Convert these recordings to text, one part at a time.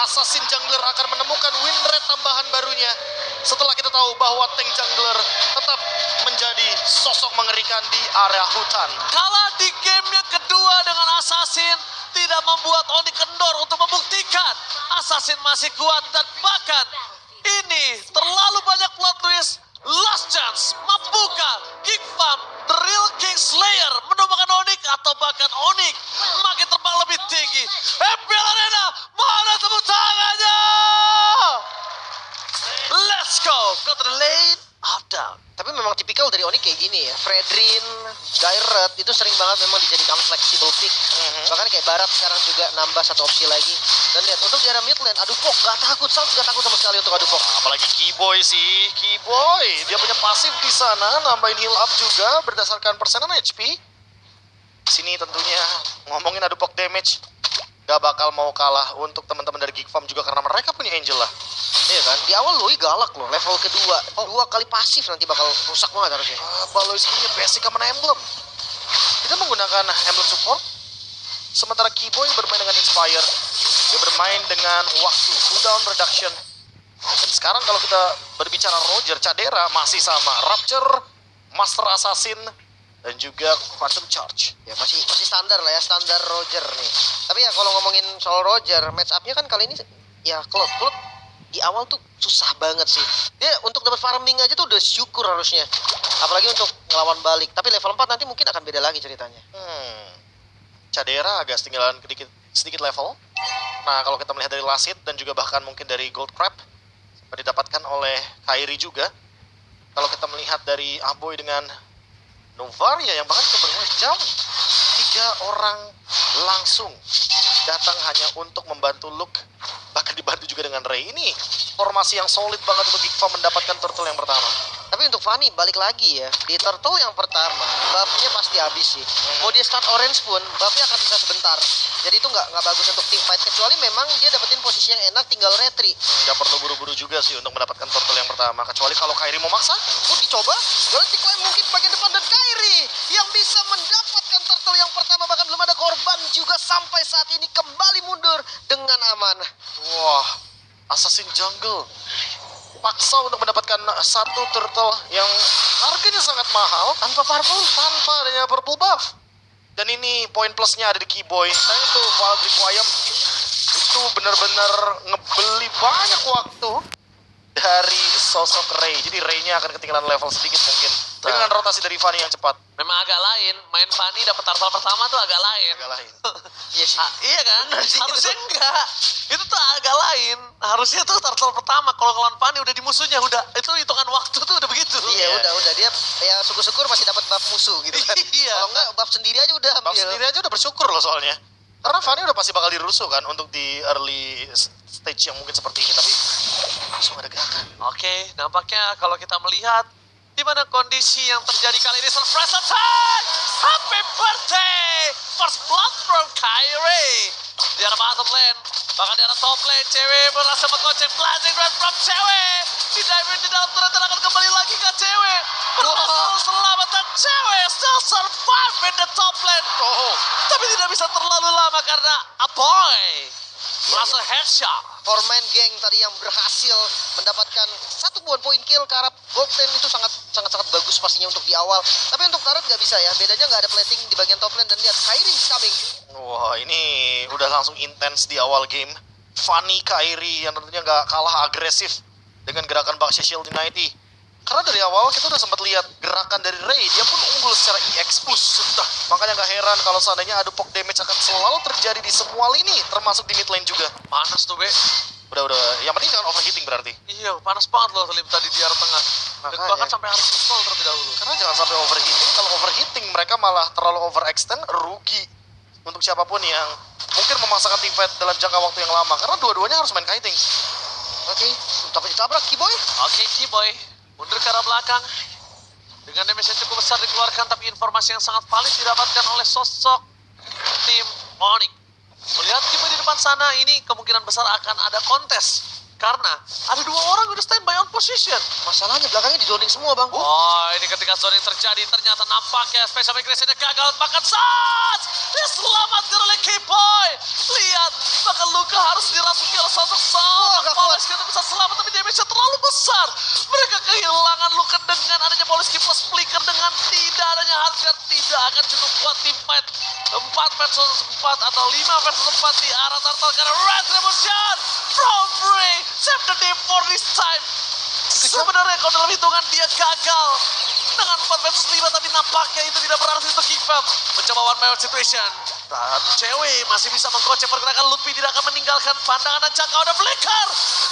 Assassin Jungler akan menemukan win rate tambahan barunya setelah kita tahu bahwa tank jungler tetap menjadi sosok mengerikan di area hutan. Kalah di game yang kedua dengan Assassin tidak membuat Oni kendor untuk membuktikan Assassin masih kuat dan bahkan ini terlalu banyak plot twist. Last chance, mampukah Geek Farm, The Real King Slayer menumbangkan Onyx atau bahkan Onyx makin terbang lebih tinggi? FPL Arena, mana tepuk tangannya? Let's go to the lane of down. Tapi memang tipikal dari Oni kayak gini ya. Fredrin, Gyret itu sering banget memang dijadikan flexible pick. Bahkan kayak Barat sekarang juga nambah satu opsi lagi. Dan lihat untuk di area mid lane, Adupok gak takut, Sang juga takut sama sekali untuk Adupok. Apalagi Keyboy sih, Keyboy dia punya pasif di sana, nambahin heal up juga berdasarkan persenan HP. Sini tentunya ngomongin Adupok damage, gak bakal mau kalah untuk teman-teman dari Geek Farm juga karena mereka punya Angel lah. Iya kan? Di awal Lui galak loh, level kedua. 2 kali pasif nanti bakal rusak banget harusnya. Baloi punya basic sama emblem. Kita menggunakan emblem support, sementara Keyboy bermain dengan Inspire. Dia bermain dengan waktu cooldown reduction. Dan sekarang kalau kita berbicara Roger, Cadera masih sama. Rapture, Master Assassin, dan juga Phantom Charge. Ya masih standar lah ya, standar Roger nih. Tapi ya kalau ngomongin soal Roger, match up-nya kan kali ini ya Cloud di awal tuh susah banget sih. Dia untuk dapat farming aja tuh udah syukur harusnya. Apalagi untuk ngelawan balik. Tapi level 4 nanti mungkin akan beda lagi ceritanya. Cadera agak sedikit level. Nah, kalau kita melihat dari Lasit dan juga bahkan mungkin dari Gold Crab didapatkan oleh Kairi juga. Kalau kita melihat dari Aboy dengan Novaria yang bahkan kebetulan jam 3 orang langsung datang hanya untuk membantu Luke, bahkan dibantu juga dengan Ray. Ini formasi yang solid banget untuk Geek Farm mendapatkan turtle yang pertama. Tapi untuk Fanny balik lagi ya, di turtle yang pertama buffnya pasti habis sih. Mau dia start orange pun buffnya akan bisa sebentar. Jadi itu nggak bagus untuk team fight, kecuali memang dia dapetin posisi yang enak tinggal retri. Nggak perlu buru-buru juga sih untuk mendapatkan turtle yang pertama, kecuali kalau Kairi mau maksa. Dicoba Galactic Climb mungkin bagian depan, dan Kairi yang bisa mendapatkan turtle yang pertama, bahkan belum ada korban juga sampai saat ini, kembali mundur dengan aman. Wah, Assassin Jungle paksa untuk mendapatkan satu turtle yang harganya sangat mahal tanpa adanya purple buff. Dan ini poin plusnya ada di Keyboy. Nah itu Wild Requiem itu benar-benar ngebeli banyak waktu dari sosok Ray. Jadi Ray-nya akan ketinggalan level sedikit mungkin dengan rotasi dari Fanny yang cepat. Memang agak lain, main Fanny dapat turtle pertama tuh agak lain. Iya sih. Iya kan? Sih, Harusnya enggak. Itu tuh agak lain. Harusnya tuh turtle pertama kalau ngelawan Fanny udah di musuhnya, udah itu hitungan waktu tuh udah begitu. Iya, udah dia ya syukur-syukur masih dapat buff musuh gitu kan. Iya. Kalau enggak buff sendiri aja udah Buff sendiri aja udah bersyukur loh soalnya. Karena Fanny udah pasti bakal dirusuh kan untuk di early stage yang mungkin seperti ini, tapi langsung ada gerakan. Oke, nampaknya kalau kita melihat di mana kondisi yang terjadi kali ini, surprise attack! Happy birthday! First blood from Kyrie. Di arah bottom lane, bahkan di arah top lane, cewek berhasil mengocek blazing red from cewek. Di diving di dalam turret akan kembali lagi ke cewek. Berhasil selamatkan cewek, still survive in the top lane. Tapi tidak bisa terlalu lama karena Aboy berhasil headshot. Foreman Gang tadi yang berhasil mendapatkan satu buah poin kill ke arah gold lane itu sangat bagus pastinya untuk di awal. Tapi untuk turret nggak bisa ya, bedanya nggak ada plating di bagian top lane. Dan lihat Kairi is coming. Wah, ini udah langsung intens di awal game. Fanny Kairi yang tentunya nggak kalah agresif dengan gerakan Baxi Shield Unity. Karena dari awal kita udah sempat lihat gerakan dari Ray, dia pun unggul secara EXP. Makanya nggak heran kalau seandainya Adupok damage akan selalu terjadi di semua lini, termasuk di mid lane juga. Panas tuh, Be. Udah. Yang penting jangan overheating berarti. Iya, panas banget loh tadi di arah tengah. Dan Makanya. bahkan sampai harus install terlebih dahulu. Karena jangan sampai overheating. Kalau overheating mereka malah terlalu overextend, rugi untuk siapapun yang mungkin memaksakan team fight dalam jangka waktu yang lama. Karena dua-duanya harus main kiting. Oke, tapi ditabrak Keyboy. Oke, Keyboy mundur ke arah belakang. Dengan damage yang cukup besar dikeluarkan, tapi informasi yang sangat valid didapatkan oleh sosok tim Onyx. Melihat Keyboy di depan sana, ini kemungkinan besar akan ada kontes Karena ada 2 orang udah standby on position. Masalahnya belakangnya di zoning semua, Bang. Oh, ini ketika zoning terjadi, ternyata nampaknya special migration-nya gagal. Bahkan Suns diselamatkan oleh K-Boy. Lihat, bahkan Luka harus dirasuki oleh sosok Wah, gak kuat. Poleski untuk bisa selamat, tapi damage-nya terlalu besar. Mereka kehilangan Luka dengan adanya Poleski plus Flicker, dengan tidak adanya Hardguard. Tidak akan cukup kuat tim fight 4 versus 4 atau 5 versus 4 di arah Turtle karena Retribution from Ray save the day for this time. Sebenarnya kalau dalam hitungan dia gagal dengan 4 versus 5, tapi nampaknya itu tidak berarti untuk Kickfam mencoba one by one situation. Dan cewek masih bisa menggocek pergerakan. Lutfi tidak akan meninggalkan pandangan dan jangkauan ada Flicker.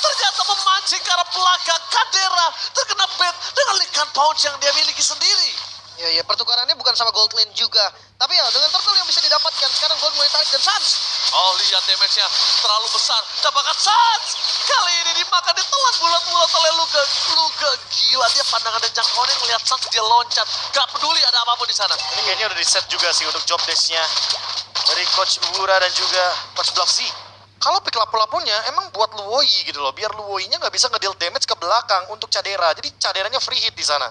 Ternyata memancing ke arah belakang. Kadera terkena bait dengan likan pounce yang dia miliki sendiri. Ya, pertukarannya bukan sama Gold Lane juga. Tapi ya, dengan turtle yang bisa didapatkan, sekarang Gold mulai tarik dan Suns. Oh, lihat damage-nya terlalu besar. Dapatkan Suns. Kali ini dimakan, ditelan bulat-bulat oleh Luka. Luka gila, dia pandangan dan jangkauannya melihat Suns, dia loncat. Gak peduli ada apapun di sana. Ini kayaknya udah di set juga sih untuk job desk-nya dari Coach Ubura dan juga Coach Bluffsy. Kalau pick lapu-lapunya emang buat Luwoi gitu loh, biar Luwoi-nya nggak bisa ngedeal damage ke belakang untuk Cadera. Jadi Caderanya free hit di sana.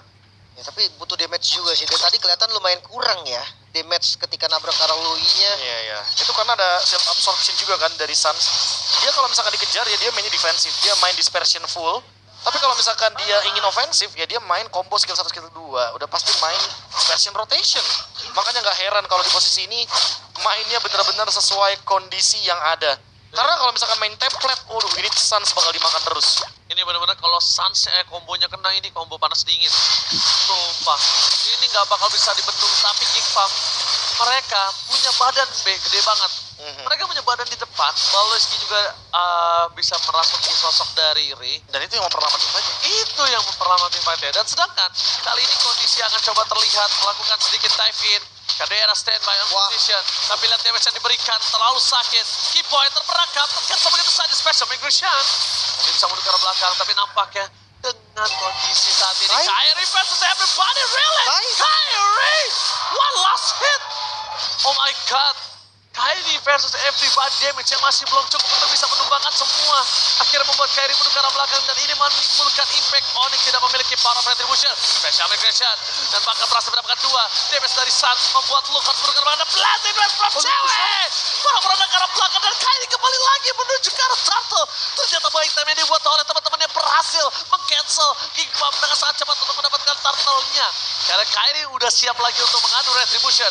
Ya, tapi butuh damage juga sih. Dari tadi kelihatan lumayan kurang ya damage ketika nabrak ke arah Luwoi-nya. Iya. Itu karena ada shield absorption juga kan dari Suns. Dia kalau misalkan dikejar ya dia mainnya defensif, dia main dispersion full. Tapi kalau misalkan dia ingin ofensif ya dia main combo skill 1 skill 2. Udah pasti main dispersion rotation. Makanya nggak heran kalau di posisi ini mainnya benar-benar sesuai kondisi yang ada. Karena kalau misalkan main template, waduh ini Suns bakal dimakan terus. Ini benar-benar kalau Suns kombonya kena, ini combo panas dingin. Sumpah, ini nggak bakal bisa dibendung. Tapi Kickfam, mereka punya badan gede banget. Mereka punya badan di depan. Baloski juga bisa merasuki sosok dari Ray. Dan itu yang memperlambat tim fight. Itu yang memperlambat tim fight-nya. Dan sedangkan kali ini kondisi akan coba terlihat melakukan sedikit dive in. Kadera standby on position. Tapi lihat damage yang diberikan terlalu sakit. Key point terperangkap. Terkena begitu saja special migration. Nanti bisa mundur ke arah belakang. Tapi nampaknya dengan kondisi saat ini Kyrie versus everybody, really? Kyrie! One last hit! Oh my god. Kyrie versus everybody, damage yang masih belum cukup untuk bisa menumbangkan semua. Akhirnya membuat Kyrie mundur ke arah belakang dan ini menimbulkan impact. Onyx tidak memiliki power of retribution. Special migration dan bahkan berhasil mendapatkan 2. Damage dari Suns membuat Luke harus mundur ke arah belakang. Blazing Wave from cewek. Para ke arah belakang dan Kyrie kembali lagi menuju ke arah Turtle. Ternyata baik time yang dibuat oleh teman-temannya berhasil meng-cancel Kickfam dengan sangat cepat untuk mendapatkan Turtle-nya. Karena Kyrie udah siap lagi untuk mengadu retribution.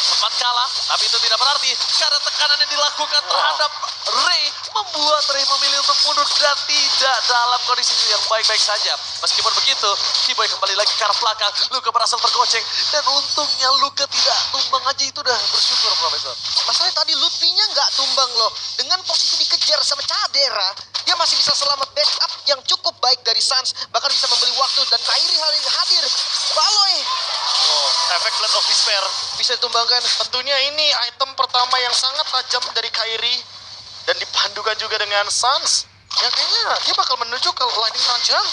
Sempat kalah, tapi itu tidak berarti karena tekanan yang dilakukan terhadap Ray membuat Ray memilih untuk mundur dan tidak dalam kondisi yang baik-baik saja. Meskipun begitu, Kiboy kembali lagi ke arah belakang. Luka berhasil tergoceng dan untungnya Luka tidak tumbang aja, itu udah bersyukur, Profesor. Masalahnya tadi Lutfi-nya nggak tumbang loh. Dengan posisi dikejar sama Cadera, dia masih bisa selamat backup yang cukup baik dari Suns. Bahkan bisa membeli waktu dan Kyrie hadir. Baloy Efek Blade of Despair. bisa ditumbangkan. Tentunya ini item pertama yang sangat tajam dari Kyrie. Dan dipandukan juga dengan Suns. Yang kayaknya dia bakal menuju ke Lightning Ranjang.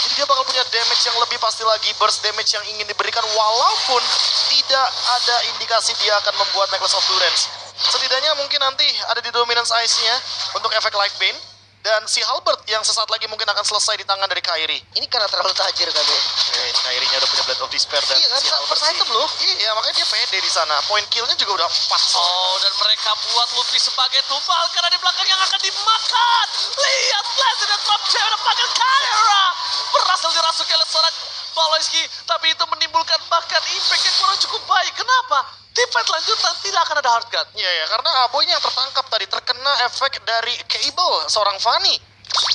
Jadi dia bakal punya damage yang lebih pasti lagi. Burst damage yang ingin diberikan walaupun tidak ada indikasi dia akan membuat Necklace of Durance. Setidaknya mungkin nanti ada di Dominance Ice-nya untuk efek Light Bane. Dan si Halbert yang sesaat lagi mungkin akan selesai di tangan dari Kyrie. Ini karena terlalu tajir kali. Kyrie-nya udah punya Blade of Despair dan Iya kan, si Halbert first item loh. Iya, makanya dia pede di sana. Point kill-nya juga udah 4. Oh, dan mereka buat Luffy sebagai tumbal karena di belakang yang akan dimakan. Lihat Blazing dan Top Cewek dapatkan Kyra. Berhasil dirasuki oleh seorang Baloyski, tapi itu menimbulkan bahkan impact yang kurang cukup baik. Kenapa? Tim fight lanjutan tidak akan ada hard cut. Iya ya, karena Aboynya yang tertangkap tadi terkena efek dari Cable, seorang Fanny.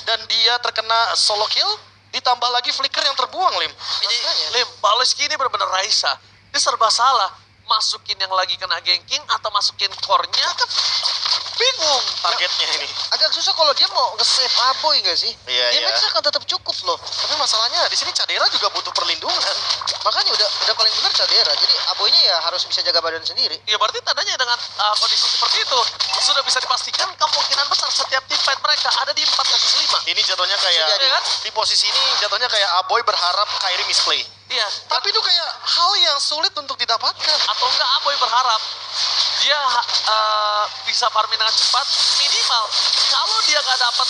Dan dia terkena solo kill, ditambah lagi flicker yang terbuang, Lim. Lim, Baloyski ini benar-benar Raisa. Dia serba salah. Masukin yang lagi kena ganking atau masukin core-nya kan bingung Targetnya ini. Agak susah kalau dia mau nge-save Aboy nggak sih? Iya, Damage-nya akan tetap cukup loh. Tapi masalahnya di sini Cadera juga butuh perlindungan. Makanya udah paling benar Cadera. Jadi Aboynya ya harus bisa jaga badan sendiri. Ya berarti tandanya dengan kondisi seperti itu sudah bisa dipastikan kemungkinan besar setiap tim fight mereka ada di 4 versus 5. Ini jatuhnya kayak, Jadi, kan? di posisi ini jatuhnya kayak Aboy berharap Kyrie misplay. Iya, Tapi itu kayak hal yang sulit untuk didapatkan. atau enggak Aboy berharap dia bisa farming dengan cepat minimal. Kalau dia dia nggak dapat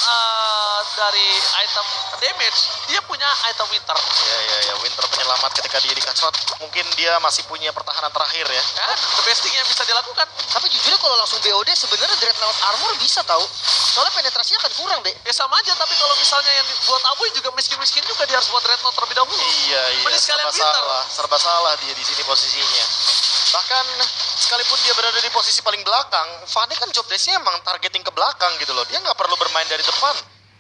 dari item damage, dia punya item winter. Ya, Winter penyelamat ketika dia dikacrot. Mungkin dia masih punya pertahanan terakhir ya. Kan, the best thing yang bisa dilakukan. Tapi jujurnya kalau langsung BOD sebenarnya Dreadnought Armor bisa tahu. Soalnya penetrasinya akan kurang, Be. Ya sama aja, tapi kalau misalnya yang buat Aboy juga miskin-miskin juga, dia harus buat Dreadnought terlebih dahulu. Iya, Mending sekalian serba winter. salah. Serba salah dia di sini posisinya. Bahkan sekalipun dia berada di posisi paling belakang, Fanny kan job desk-nya emang targeting ke belakang gitu loh. Dia nggak perlu bermain dari depan.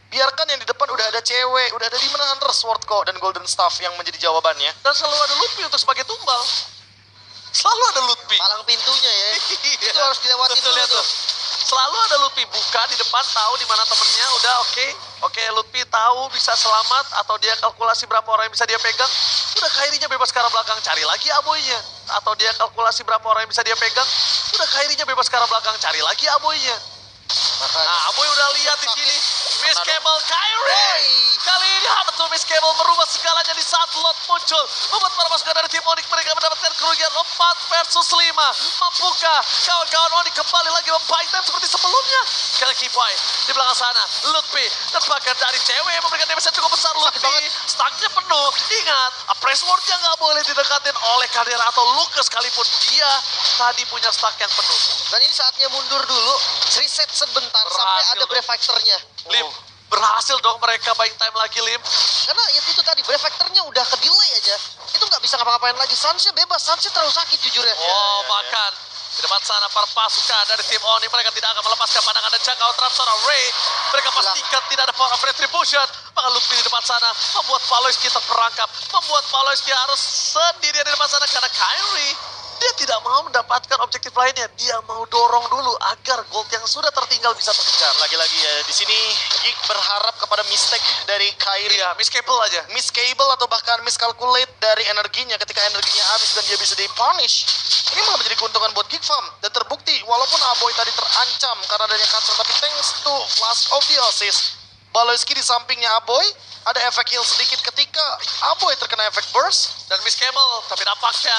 Biarkan yang di depan udah ada cewek, udah ada Demon Hunter, Sword Co, dan Golden Staff yang menjadi jawabannya. Dan selalu ada Lutfi untuk sebagai tumbal. Selalu ada Lutfi. Palang pintunya ya. Itu harus dilewati Tuh, dulu lihat tuh. Selalu ada Lutfi buka di depan, tahu di mana temennya, udah oke, Lutfi tahu bisa selamat atau dia kalkulasi berapa orang yang bisa dia pegang. Udah Kairinya bebas ke arah belakang, cari lagi Aboynya. Atau dia kalkulasi berapa orang yang bisa dia pegang. Udah Kairinya bebas ke arah belakang, cari lagi Aboynya. Makanya. Nah, Aboy udah lihat di sini. Miss Cable Kairi. Woi. Kali ini apa tuh Miss Cable merubah segalanya di saat lot muncul. Membuat para pasukan dari tim Onyx mereka mendapatkan kerugian 4 versus 5. Mampukah kawan-kawan Onyx kembali lagi membaik time seperti sebelumnya? Sekali lagi Boy di belakang sana. Lutfi tebakan dari cewek yang memberikan damage yang cukup besar. Lutfi stucknya penuh. Ingat, press wardnya nggak boleh didekatin oleh Kadera atau Lucas sekalipun. Dia tadi punya stuck yang penuh. Dan ini saatnya mundur dulu, reset sebentar sampai Berhasil ada tuh. Brave Factor-nya. Lim, berhasil dong mereka buying time lagi, Lim. Karena itu tadi Brave Factor-nya udah ke delay aja. Itu nggak bisa ngapa-ngapain lagi. Sansnya bebas, Sansnya terlalu sakit jujur ya. Oh, bahkan di depan sana para pasukan dari tim Oni mereka tidak akan melepaskan pandangan dan jaga trap seorang Ray. Mereka pastikan tidak ada power of retribution. Maka Lutfi di depan sana membuat Paloyski terperangkap, membuat Paloyski harus sendirian di depan sana karena Kairi dia tidak mau mendapatkan objektif lainnya. Dia mau dorong dulu agar gold yang sudah tertinggal bisa terkejar. Lagi-lagi ya, di sini Geek berharap kepada mistake dari Kairi. Iya, Miss Cable aja. Miss Cable atau bahkan miscalculate dari energinya ketika energinya habis dan dia bisa di-punish. Ini malah menjadi keuntungan buat Geek Farm. Dan terbukti, walaupun Aboy tadi terancam karena adanya kacau, tapi thanks to Flash of the Assist, Baloyski di sampingnya Aboy, ada efek heal sedikit ketika Aboy terkena efek burst. Dan Miss Cable, tapi nampaknya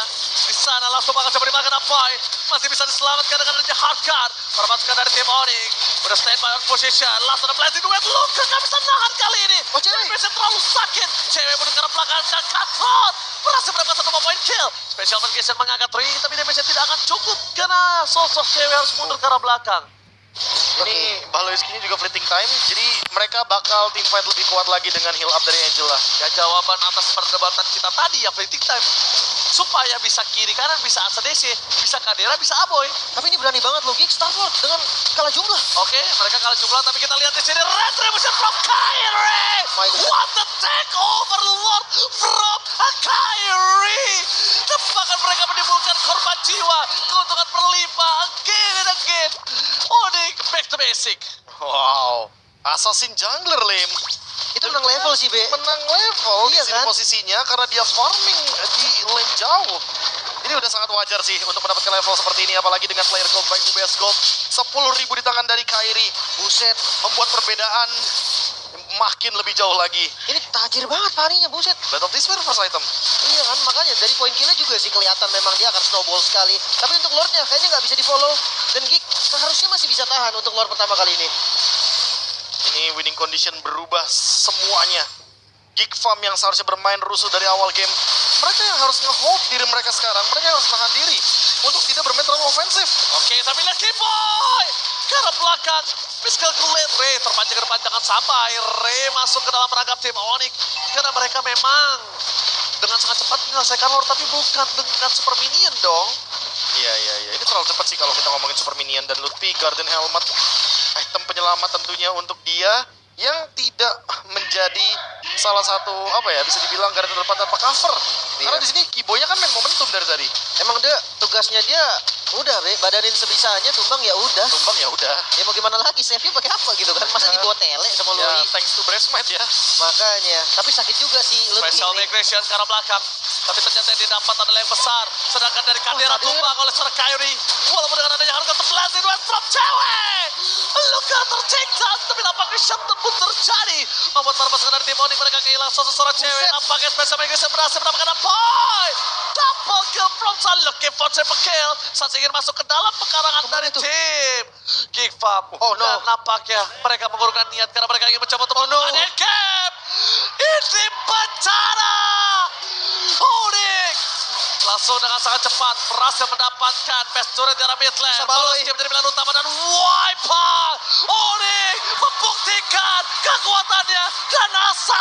di sana langsung bakal coba dimakan Aboy. Masih bisa diselamatkan dengan adanya hard card. Para pasukan dari tim Onyx udah standby on position. Langsung ada blazing duet. Lucas gak bisa nahan kali ini. Oh, cewek. Damage-nya terlalu sakit. Cewek mundur ke arah belakang dan Katot berhasil mendapatkan 1 point kill. Special Magician mengangkat ring, tapi damage-nya tidak akan cukup karena sosok cewek harus mundur ke arah belakang. Ini Baloyski-nya juga fleeting time, jadi mereka bakal team fight lebih kuat lagi dengan heal up dari Angela. Ya jawaban atas perdebatan kita tadi ya fleeting time. Supaya bisa kiri kanan, bisa ACDC, bisa Kadera, bisa Aboy. Tapi ini berani banget loh Geek Starford dengan kalah jumlah. Oke, mereka kalah jumlah, tapi kita lihat di sini retribution from Kairi. My God. What the takeover Lord from Kairi. Bahkan mereka menimbulkan korban jiwa, keuntungan berlimpah again and again. Onyx back to basic. Wow, Assassin Jungler, Lim. Itu menang level sih, Be. Menang level Iya, di sini kan? posisinya karena dia farming di lane jauh. Ini udah sangat wajar sih untuk mendapatkan level seperti ini, apalagi dengan player gold by UBS Gold. 10.000 di tangan dari Kairi. Buset. Membuat perbedaan makin lebih jauh lagi. Ini tajir banget parinya, buset. Battle of this first item. Iya kan, makanya dari poin killnya juga sih kelihatan memang dia akan snowball sekali. Tapi untuk Lordnya kayaknya nggak bisa di follow. Dan Geek seharusnya masih bisa tahan untuk Lord pertama kali ini. Ini winning condition berubah semuanya. Geek Farm yang seharusnya bermain rusuh dari awal game, mereka yang harus nge-hold diri mereka sekarang. Mereka yang harus menahan diri untuk tidak bermain terlalu ofensif. Oke, tapi lihat Boy ke arah belakang. Miscalculate Ray terpancing ke depan, jangan sampai Ray masuk ke dalam perangkap tim Onyx karena mereka memang dengan sangat cepat menyelesaikan war, tapi bukan dengan super minion dong. Iya. Ini terlalu cepat sih kalau kita ngomongin Super Minion dan Lutfi, Garden Helmet. Item penyelamat tentunya untuk dia yang tidak menjadi salah satu, bisa dibilang garda terdepan tanpa cover. Karena di sini Kibonya kan main momentum dari tadi. Emang dia tugasnya dia udah Be, badanin sebisanya, tumbang ya udah. Tumbang ya udah. Ya mau gimana lagi, save-nya pakai apa gitu kan? Masa dibawa tele sama Ya, Loi? thanks to Breastmate ya. Makanya, tapi sakit juga sih Lutfi Special ini. migration ke arah belakang. Tapi ternyata yang didapat adalah yang besar. Sedangkan dari Kadera Kadera. tumbang oleh seorang Kairi. Walaupun dengan adanya harga terblazing duet from cewek. Luka tertake down, tapi nampaknya shutdown pun terjadi. Membuat para pasukan dari tim Onyx mereka kehilangan sosok seorang cewek. Buset. Nampaknya special migration berhasil mendapatkan point. Double kill from Sun, looking for triple kill. Saat ingin masuk ke dalam pekarangan Kemana dari itu? tim Geek Farm. Oh, no. Dan nampaknya mereka mengurungkan dengan niat karena mereka ingin mencoba untuk menguasai cap. Ini bencana. Onyx langsung dengan sangat cepat berhasil mendapatkan best turret dari mid lane. Bisa baloi. Baloi menjadi pilihan utama dan Wiper. Onyx membuktikan kekuatannya dan asa.